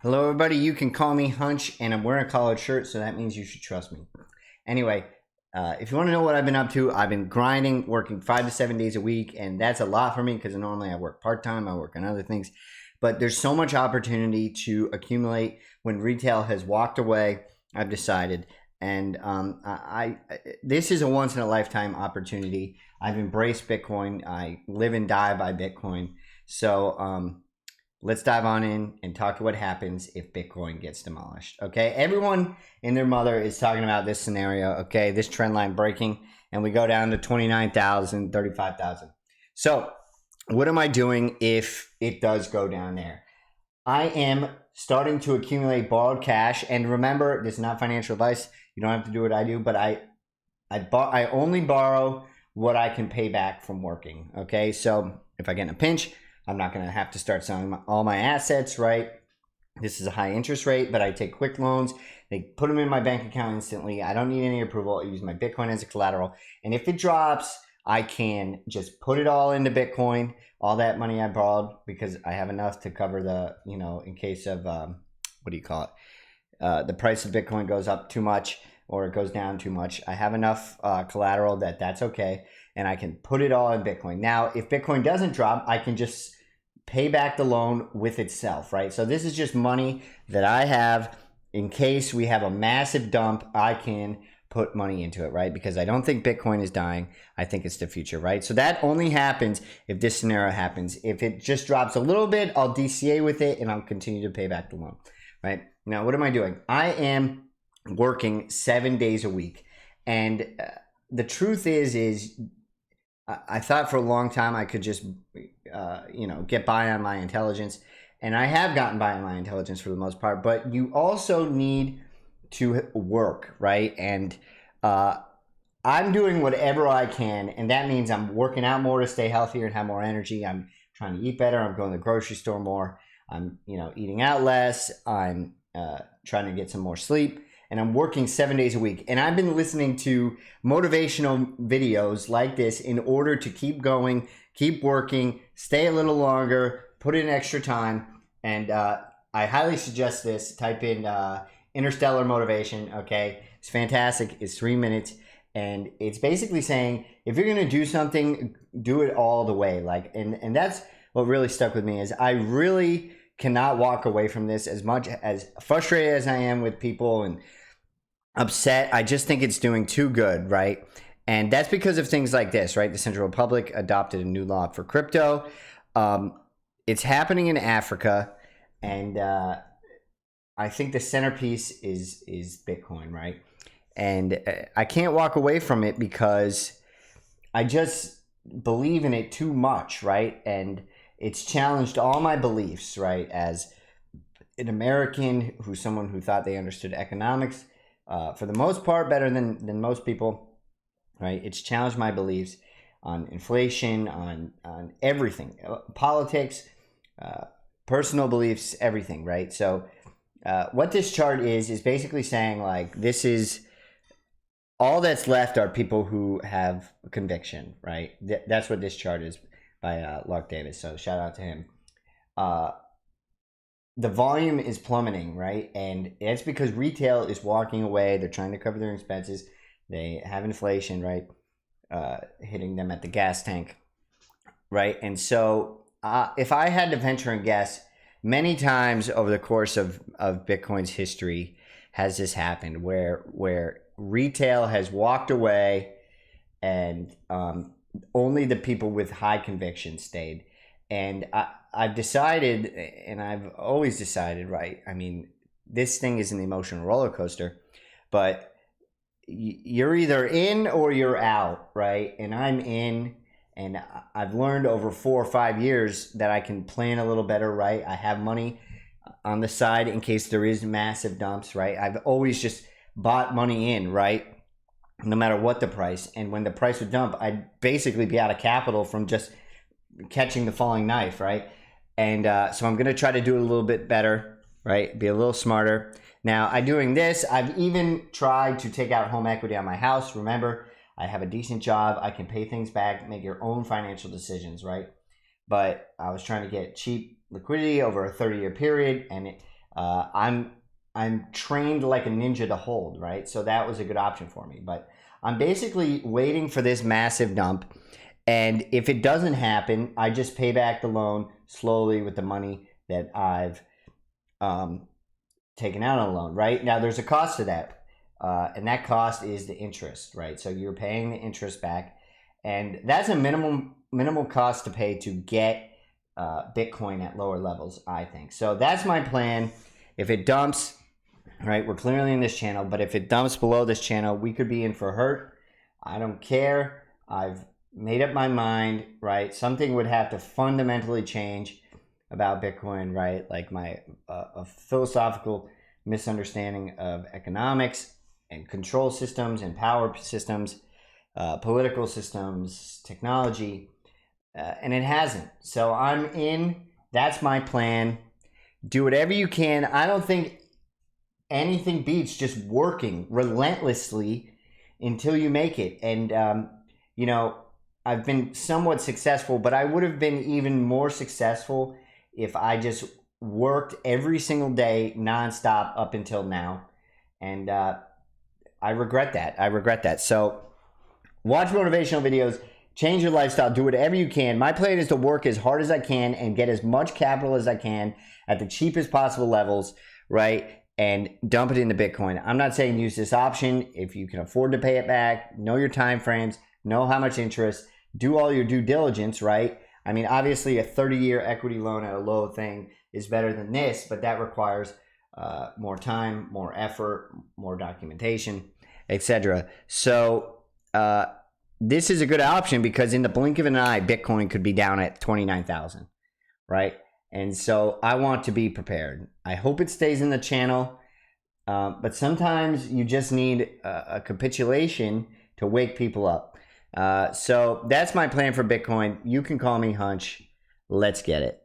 Hello, everybody. You can call me Hunch, and I'm wearing a collared shirt, so that means you should trust me. Anyway, if you want to know what I've been up to, I've been grinding, working 5 to 7 days a week, and that's a lot for me because normally I work part-time, I work on other things. But there's so much opportunity to accumulate when retail has walked away, I've decided. And this is a once-in-a-lifetime opportunity. I've embraced Bitcoin. I live and die by Bitcoin. So let's dive on in and talk to what happens if Bitcoin gets demolished. Okay, everyone and their mother is talking about this scenario. Okay, this trend line breaking, and we go down to 29,000, 35,000. So what am I doing if it does go down there? I am starting to accumulate borrowed cash, and remember, this is not financial advice. You don't have to do what I do, but I only borrow what I can pay back from working. Okay, so if I get in a pinch, I'm not going to have to start selling all my assets, right? This is a high interest rate, but I take quick loans. They put them in my bank account instantly. I don't need any approval. I use my Bitcoin as a collateral. And if it drops, I can just put it all into Bitcoin, all that money I borrowed, because I have enough to cover the, in case of, the price of Bitcoin goes up too much or it goes down too much. I have enough collateral that's okay. And I can put it all in Bitcoin. Now, if Bitcoin doesn't drop, I can just pay back the loan with itself, right? So this is just money that I have in case we have a massive dump. I can put money into it, right? Because I don't think Bitcoin is dying. I think it's the future, right? So that only happens if this scenario happens. If it just drops a little bit, I'll DCA with it and I'll continue to pay back the loan, right? Now, what am I doing? I am working 7 days a week. And the truth is I thought for a long time I could just, get by on my intelligence. And I have gotten by on my intelligence for the most part. But you also need to work, right? And I'm doing whatever I can. And that means I'm working out more to stay healthier and have more energy. I'm trying to eat better. I'm going to the grocery store more. I'm, eating out less. I'm trying to get some more sleep. And I'm working 7 days a week. And I've been listening to motivational videos like this in order to keep going, keep working, stay a little longer, put in extra time. And I highly suggest this. Type in interstellar motivation, okay? It's fantastic. It's 3 minutes. And it's basically saying, if you're going to do something, do it all the way. And that's what really stuck with me is I really cannot walk away from this. As much as frustrated as I am with people and upset, I just think it's doing too good, right? And that's because of things like this, right? The Central Republic adopted a new law for crypto. It's happening in Africa, and I think the centerpiece is Bitcoin, right? And I can't walk away from it because I just believe in it too much, right? And it's challenged all my beliefs, right? As an American, someone who thought they understood economics, for the most part, better than most people, right? It's challenged my beliefs on inflation, on everything, politics, personal beliefs, everything, right? So what this chart is basically saying, this is all that's left are people who have conviction, right? That's what this chart is by Lark Davis. So shout out to him. The volume is plummeting, right? And it's because retail is walking away. They're trying to cover their expenses. They have inflation, right? Hitting them at the gas tank, right? And so if I had to venture and guess, many times over the course of Bitcoin's history has this happened where retail has walked away and only the people with high conviction stayed. And I've decided, and I've always decided, right? I mean, this thing is an emotional roller coaster, but you're either in or you're out, right? And I'm in, and I've learned over 4 or 5 years that I can plan a little better, right? I have money on the side in case there is massive dumps, right? I've always just bought money in, right? No matter what the price. And when the price would dump, I'd basically be out of capital from just catching the falling knife, right? And so I'm going to try to do it a little bit better, right? Be a little smarter. Now, I'm doing this. I've even tried to take out home equity on my house. Remember, I have a decent job. I can pay things back, make your own financial decisions, right? But I was trying to get cheap liquidity over a 30-year period, and I'm trained like a ninja to hold, right? So that was a good option for me. But I'm basically waiting for this massive dump. And if it doesn't happen, I just pay back the loan slowly with the money that I've taken out on a loan, right? Now, there's a cost to that. And that cost is the interest, right? So you're paying the interest back. And that's a minimal cost to pay to get Bitcoin at lower levels, I think. So that's my plan. If it dumps, right, we're clearly in this channel, but if it dumps below this channel, we could be in for hurt. I don't care. I've made up my mind, right? Something would have to fundamentally change about Bitcoin, right? Like my a philosophical misunderstanding of economics and control systems and power systems, political systems, technology, and it hasn't. So I'm in. That's my plan. Do whatever you can. I don't think anything beats just working relentlessly until you make it. And, you know, I've been somewhat successful, but I would have been even more successful if I just worked every single day nonstop up until now. And I regret that. I regret that. So watch motivational videos, change your lifestyle, do whatever you can. My plan is to work as hard as I can and get as much capital as I can at the cheapest possible levels, right? And dump it into Bitcoin. I'm not saying use this option if you can afford to pay it back, know your time frames, know how much interest, do all your due diligence, right? I mean, obviously a 30-year equity loan at a low thing is better than this, but that requires more time, more effort, more documentation, etc. So this is a good option because in the blink of an eye, Bitcoin could be down at 29,000, right? And so I want to be prepared. I hope it stays in the channel, but sometimes you just need a capitulation to wake people up. So that's my plan for Bitcoin. You can call me Hunch. Let's get it.